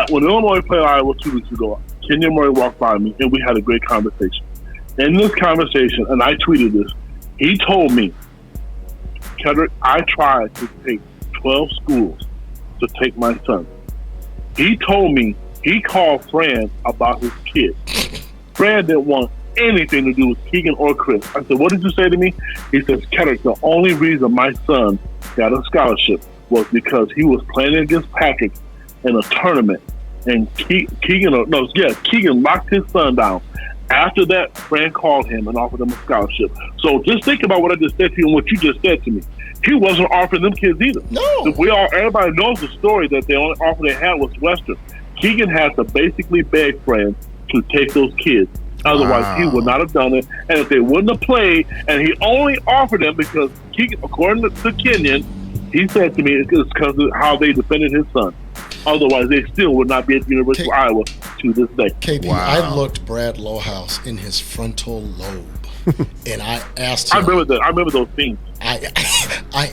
When Illinois played Iowa 2 weeks ago, Kenyon Murray walked by me, and we had a great conversation. In this conversation, and I tweeted this, he told me, Kedric, I tried to take 12 schools to take my son. He told me he called Fran about his kid. Fran didn't want anything to do with Keegan or Chris. I said, what did you say to me? He says, Kedric, the only reason my son got a scholarship was because he was playing against Patrick in a tournament. And Keegan locked his son down. After that, Fran called him and offered him a scholarship. So just think about what I just said to you and what you just said to me. He wasn't offering them kids either. No. Everybody knows the story that the only offer they had was Western. Keegan had to basically beg Fran to take those kids. Otherwise, he would not have done it. And if they wouldn't have played, and he only offered them because Keegan, according to Kenyon, he said to me it's because of how they defended his son. Otherwise, they still would not be at the University of Iowa to this day. KP, I looked Brad Lohaus in his frontal lobe, and I asked him. I remember those things. I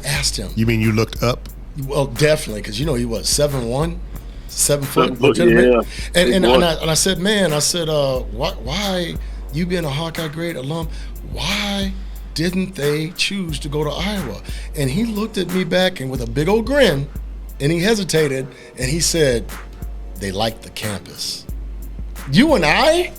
asked him. You mean you looked up? Well, definitely, because you know he was 7'1", 7 foot, 7 foot, legitimate. yeah. And I said, man, why you being a Hawkeye great alum, why didn't they choose to go to Iowa? And he looked at me back and with a big old grin, and he hesitated, and he said, they like the campus. UNI?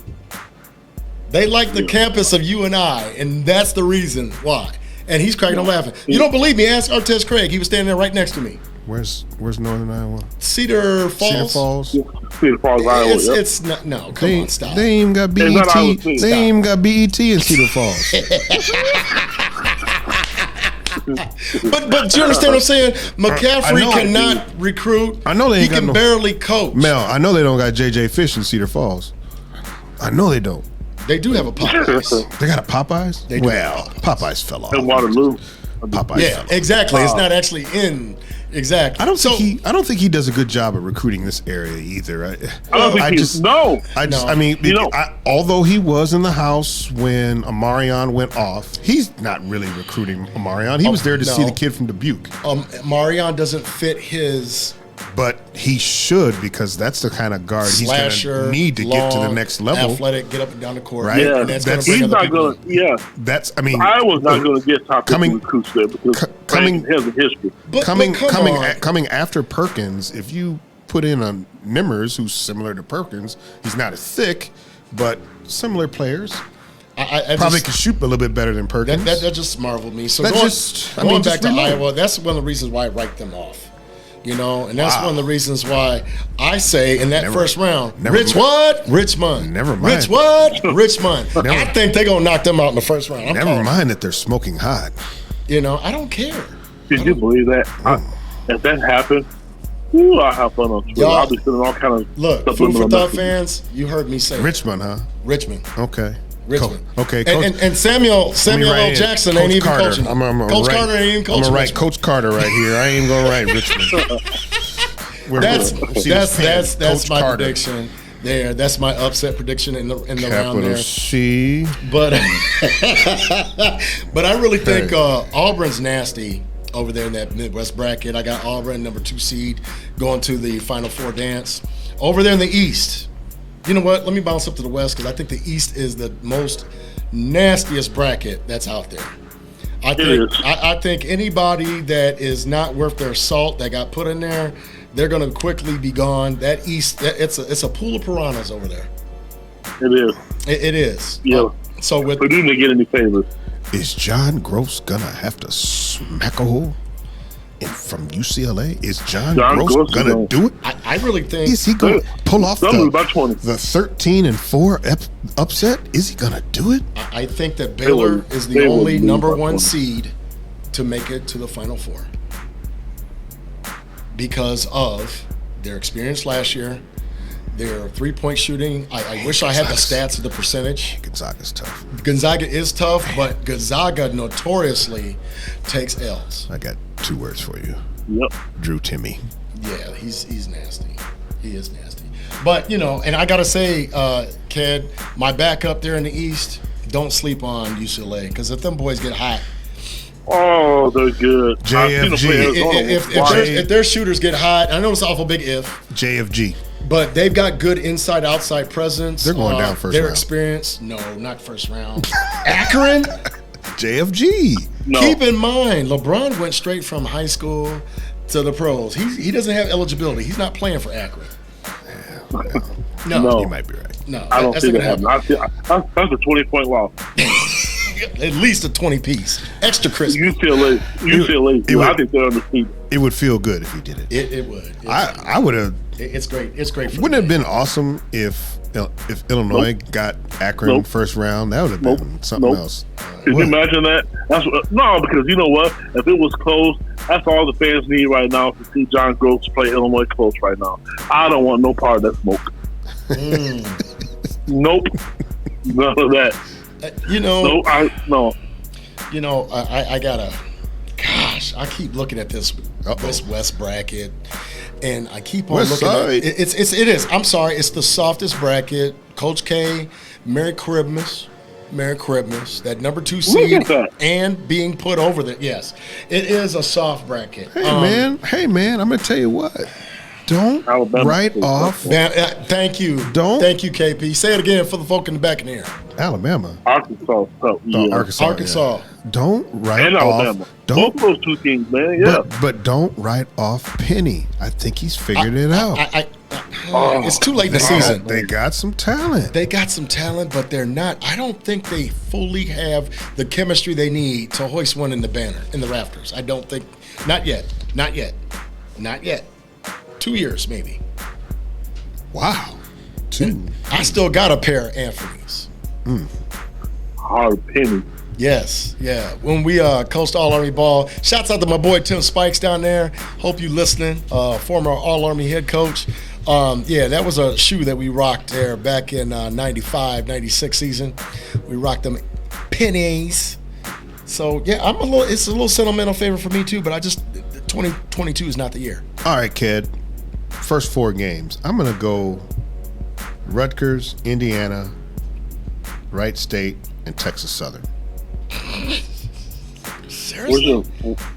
They like the campus of UNI, and that's the reason why. And he's cracking up laughing. You don't believe me? Ask Artez Craig. He was standing there right next to me. Where's Northern Iowa? Cedar Falls. Cedar Falls, Iowa. It's not. No, come on, stop. They ain't got BET. They ain't got BET in Cedar Falls. But do you understand what I'm saying? McCaffrey cannot recruit. I know they ain't he can barely coach. Mel, I know they don't got JJ Fish in Cedar Falls. I know they don't. They do have a Popeyes. They got a Popeyes? They do. Well, Popeyes fell off. In Waterloo. Popeyes. Yeah, exactly. It's not actually in. Exactly. I don't think he does a good job at recruiting this area either. Although he was in the house when Amarion went off, he's not really recruiting Amarion. He was there to see the kid from Dubuque. Amarion doesn't fit his. But he should, because that's the kind of guard he's going to need to get to the next level. Athletic, get up and down the court. Right? Yeah, and that's going to bring he's other not people going to. Yeah, that's. I mean, Iowa's not going to get top 50 recruits there because has a history. Coming after Perkins, if you put in a Nimmers who's similar to Perkins, he's not as thick, but similar players. I probably could shoot a little bit better than Perkins. That just marveled me. So going back to Iowa, that's one of the reasons why I write them off. You know, and that's one of the reasons why I say in that first round, Richmond. Never mind. Richmond. I think they're going to knock them out in the first round. Never mind that they're smoking hot. You know, I don't care. Did you believe that? If that happened, I'll have fun on Twitter. I'll be sending all kind of look, food for thought fans, you heard me say Richmond, huh? Richmond. Okay. Richmond. Okay. And Samuel L. Jackson ain't even coaching. Coach Carter ain't even coaching. I'm gonna write Coach Carter right here. I ain't gonna write Richmond. That's my prediction. there. That's my upset prediction in the round Capital there. C. But but I really think Auburn's nasty over there in that Midwest bracket. I got Auburn, number 2 seed, going to the Final Four dance. Over there in the East, you know what? Let me bounce up to the West because I think the East is the most nastiest bracket that's out there. I think anybody that is not worth their salt that got put in there, they're going to quickly be gone. That East, it's a pool of piranhas over there. It is. It is. Yeah. So with Purdue didn't get any favors. Is John Gross gonna have to smack a hole from UCLA? Is John Gross gonna do it? I really think. Is he gonna pull off about 20. the 13-4 upset? Is he gonna do it? I think that Baylor is the only number 1 seed to make it to the Final Four because of their experience last year, their 3-point shooting. I wish I had the stats of the percentage. Gonzaga's tough. Gonzaga is tough, but Gonzaga notoriously takes L's. I got 2 words for you. Yep. Drew Timmy. Yeah, he's nasty. He is nasty. But, and I got to say, Ked, my backup there in the East, don't sleep on UCLA because if them boys get hot. Oh, they're good. JFG. If their shooters get hot, I know it's an awful big if. JFG. But they've got good inside-outside presence. They're going down first their round. Experience, no, not first round. Akron? JFG. No. Keep in mind, LeBron went straight from high school to the pros. He doesn't have eligibility. He's not playing for Akron. No. You might be right. No, I don't see that happening. That's a 20-point loss. At least a 20-piece. Extra crispy. UCLA, I think they're undefeated. It would feel good if he did it. It would. I would have. It's great. It's great. Wouldn't it have been awesome if Illinois got Akron first round? That would have been something else. Could you imagine that? No, because you know what? If it was close, that's all the fans need right now to see John Gross play Illinois close right now. I don't want no part of that smoke. Nope. None of that. I gotta. Gosh, I keep looking at this West bracket, and I keep on looking at it. It is. I'm sorry. It's the softest bracket. Coach K, Merry Christmas. That number 2 seed and being put over there. Yes, it is a soft bracket. Hey man, I'm gonna tell you what. Don't write off. Thank you. Thank you, KP. Say it again for the folk in the back in the air. Alabama. Arkansas. Arkansas. Yeah. Don't write and off. Alabama. Both of those 2 teams, man. Yeah. But don't write off Penny. I think he's figured it out. It's too late in the season. They got some talent. But they're not. I don't think they fully have the chemistry they need to hoist one in the banner, in the rafters. I don't think. Not yet. 2 years, maybe. Wow. 2. I still got a pair of Anthony's. Hard Penny. Yes, yeah. When we coached All-Army ball, shouts out to my boy Tim Spikes down there. Hope you listening. Former All-Army head coach. That was a shoe that we rocked there back in 95, 96 season. We rocked them pennies. So, yeah, it's a little sentimental favorite for me too, but 2022 is not the year. All right, kid. First 4 games. I'm going to go Rutgers, Indiana, Wright State, and Texas Southern. Seriously?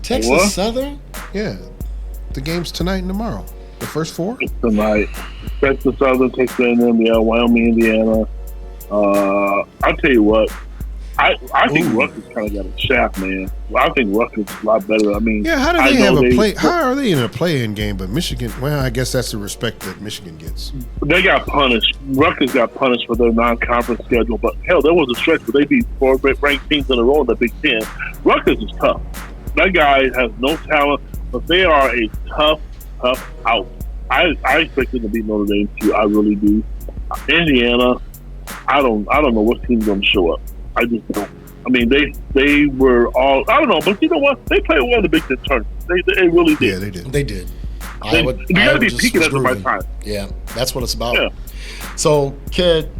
Texas what? Southern? Yeah. The game's tonight and tomorrow. The first 4? It's tonight. Texas Southern, Texas A&M, Wyoming, Indiana. I'll tell you what. I think Rutgers kind of got a shaft, man. I think Rutgers is a lot better. I mean, how do they have a play? How are they in a play-in game? But Michigan, well, I guess that's the respect that Michigan gets. They got punished. Rutgers got punished for their non-conference schedule. But hell, there was a stretch where they beat 4 ranked teams in a row in the Big Ten. Rutgers is tough. That guy has no talent, but they are a tough out. I expect them to beat Notre Dame too. I really do. Indiana, I don't know what team's going to show up. I just don't. I mean, they were all. I don't know, but you know what? They played well in the Big Ten tournament. They really did. Yeah, they did. They did. You got to be peaking at the right time. Yeah, that's what it's about. Yeah. So, Kid,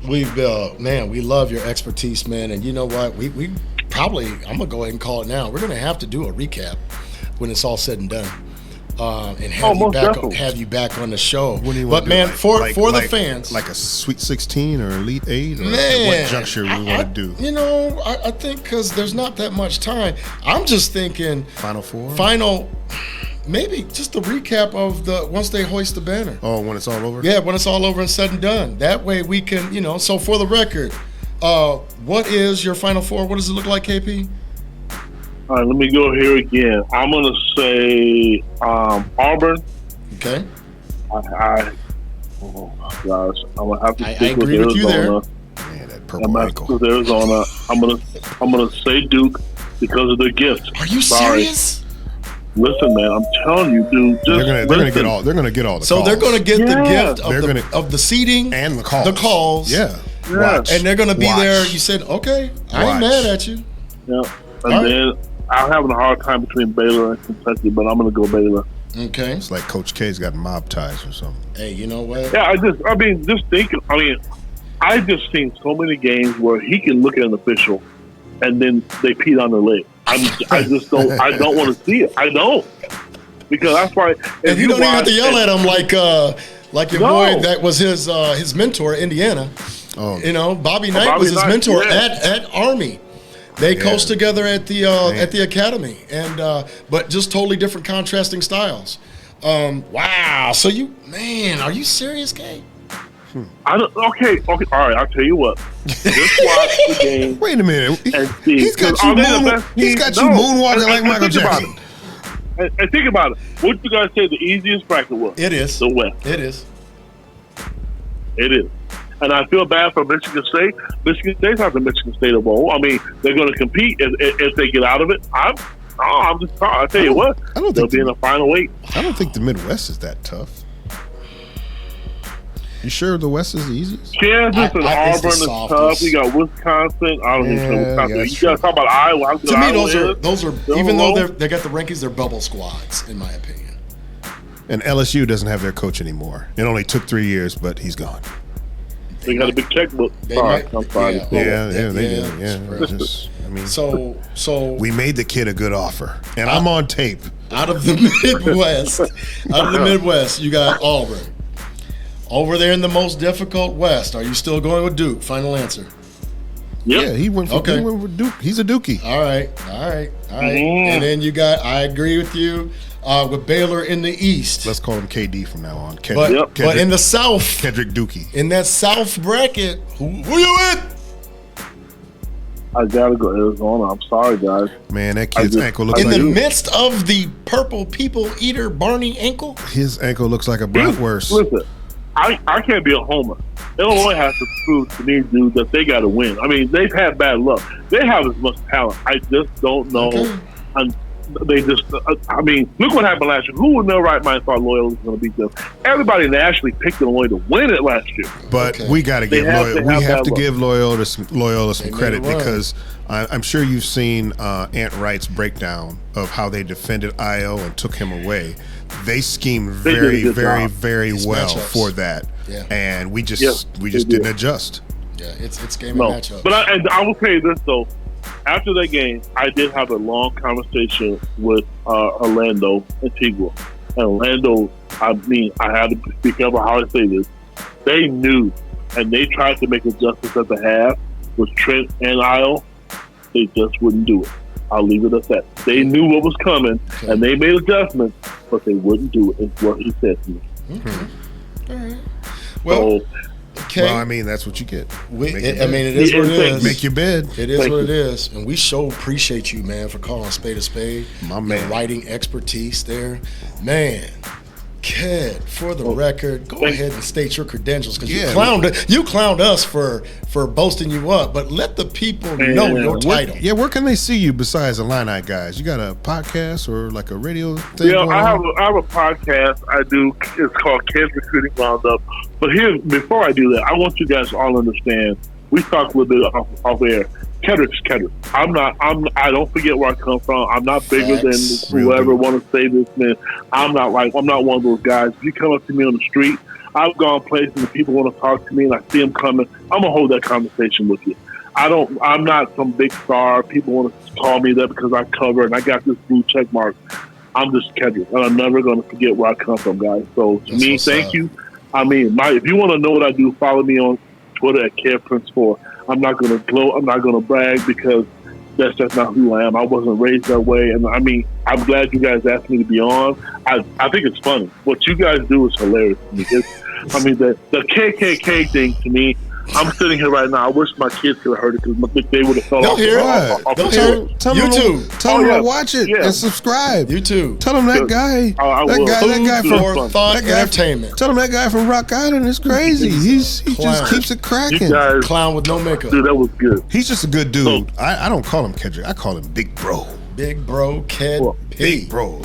we love your expertise, man. And you know what? We probably, I'm gonna go ahead and call it now. We're gonna have to do a recap when it's all said and done. and have you back on the show. What do you but want to man, do? for the fans, like a Sweet 16 or Elite 8, or man, what juncture we want to do? You know, I think because there's not that much time. I'm just thinking Final Four. Maybe just a recap of once they hoist the banner. Oh, when it's all over. Yeah, when it's all over and said and done. That way we can, you know. So for the record, what is your Final Four? What does it look like, KP? All right, let me go here again. I'm going to say Auburn. Okay. Oh gosh, I'm going to have to I stick agree with you there. Man, that purple ankle. With Arizona. I'm gonna say Duke because of their gift. Are you serious? Listen, man, I'm telling you, dude. They're gonna get all. They're gonna get all the. So calls. they're gonna get the gift They're of the seating and the calls. The calls. Yeah. Watch. And they're gonna be there. You said, okay, I ain't mad at you. Yeah. And then I'm having a hard time between Baylor and Kentucky, but I'm gonna go Baylor. Okay. It's like Coach K's got mob ties or something. Hey, you know what? Yeah, I just seen so many games where he can look at an official and then they peed on their leg. I don't want to see it. I don't. Because that's why. If you don't even have to yell at him like your boy that was his mentor at Indiana. Oh. You know, Bobby Knight was his mentor at Army. They coached together at the academy, and but just totally different, contrasting styles. Wow. So are you serious, Kay? Okay. All right. I'll tell you what. Just watch the game. Wait a minute. And see. He's got you moonwalking like Michael Jackson. And think about it. What you guys say the easiest bracket was? It is the West. It is. And I feel bad for Michigan State. Michigan State's not the Michigan State of old. I mean, they're going to compete if they get out of it. I'm just sorry. I tell you what, they'll be in the final 8. I don't think the Midwest is that tough. You sure the West is the easiest? Kansas and Auburn is tough. You got Wisconsin. I don't even know Wisconsin. You got to talk about Iowa. To me, those are even though they got the rankings, they're bubble squads, in my opinion. And LSU doesn't have their coach anymore. It only took 3 years, but he's gone. They got a big checkbook. I'm sorry. Yeah, they do. Yeah. So we made the kid a good offer, and I'm on tape. Out of the Midwest, you got Auburn. Over there in the most difficult West, are you still going with Duke? Final answer. Yep. Yeah, he went with Duke. He's a Dookie. All right. And then you got, I agree with you, with Baylor in the East. Let's call him KD from now on. But in the South, Kedric Dookie. In that South bracket, who you with? I gotta go Arizona. I'm sorry, guys. Man, that kid's ankle looks in like the midst of the purple people eater Barney ankle. His ankle looks like a bratwurst. Listen, I can't be a homer. Illinois has to prove to me, dude, that they got to win. I mean, they've had bad luck. They have as much talent. I just don't know. Okay. And they just, I mean, look what happened last year. Who in their right mind thought Loyola was going to beat them? Everybody nationally picked Illinois to win it last year. But we got to give Loyola some credit because I'm sure you've seen Ant Wright's breakdown of how they defended Io and took him away. They schemed very well for that, and we just didn't adjust. Yeah, it's game and matchup. But I will tell you this though. After that game, I did have a long conversation with Orlando Antigua. And Orlando, I mean, I had to be careful how I say this. They knew, and they tried to make adjustments at the half with Trent and Isle. They just wouldn't do it. I'll leave it at that. They knew what was coming, and they made adjustments, but they wouldn't do it, is what he said to me. Mm-hmm. All right. Well, well, I mean, that's what you get. It is what it is. Make your bed. It is what it is. And we so appreciate you, man, for calling a spade a spade. My man. Your writing expertise there. Man, Ked, for the record, go ahead and state your credentials because you clowned us for boasting you up, but let the people know your title. Where can they see you besides Illini Guys? You got a podcast or like a radio thing? Yeah, I have a podcast I do. It's called Ked's Recruiting Roundup. But before I do that, I want you guys to all understand. We talked a little bit off air. Kedric's Kedric. I don't forget where I come from. I'm not bigger than whoever want to say this, man. I'm not one of those guys. If you come up to me on the street, I've gone places and people want to talk to me and I see them coming, I'm gonna hold that conversation with you. I'm not some big star. People want to call me that because I cover and I got this blue check mark. I'm just Kedric, and I'm never going to forget where I come from, guys. So to me, thank you. I mean, if you want to know what I do, follow me on Twitter at KevPrince4. I'm not going to gloat. I'm not going to brag because that's just not who I am. I wasn't raised that way. And I mean, I'm glad you guys asked me to be on. I think it's funny. What you guys do is hilarious to me. I mean, the KKK thing to me, I'm sitting here right now. I wish my kids could have heard it because they would have fell off. They'll hear it. Tell YouTube. Tell them to watch it and subscribe. YouTube. Tell them that guy. That guy from Thought Entertainment. Tell them that guy from Rock Island is crazy. He just keeps it cracking. Clown with no makeup. Dude, that was good. He's just a good dude. I don't call him Kedric. I call him Big Bro. Big Bro, Ked P. Big Bro.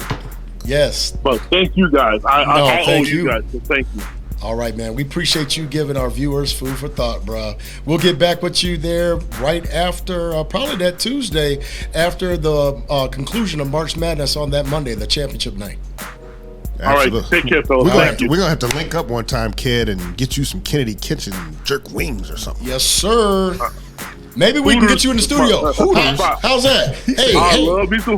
Yes. But thank you guys. I owe you guys. So thank you. All right, man. We appreciate you giving our viewers food for thought, bro. We'll get back with you there right after, probably that Tuesday, after the conclusion of March Madness on that Monday, the championship night. Absolutely. All right, take care, fellas. We're going to have to link up one time, Ked, and get you some Kennedy Kitchen jerk wings or something. Yes, sir. Maybe we can get you in the studio. How's that? Hey, I love me some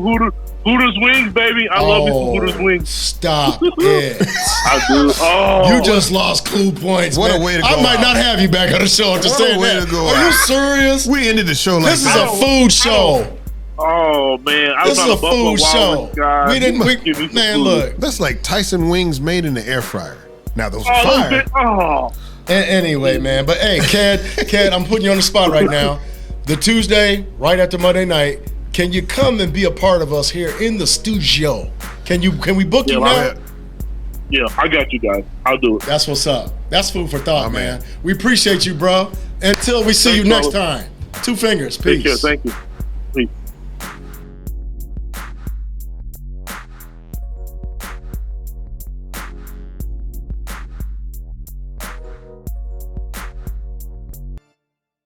Hooters wings, baby. I love me some Hooters wings. Stop it. I do. Oh. You just lost clue points, What man. a way to go I might out. not have you back on the show to say that. Are you serious? We ended the show like This is a food show. Oh, man. This is a food show. We didn't. Man, look. That's like Tyson wings made in the air fryer. Now those are fire. Anyway, man. But hey, Ked, I'm putting you on the spot right now. The Tuesday, right after Monday night, can you come and be a part of us here in the studio? Can we book you now? Yeah, I got you guys. I'll do it. That's what's up. That's food for thought, man. We appreciate you, bro. Until we see you next time. 2 fingers. Peace. Take care. Thank you.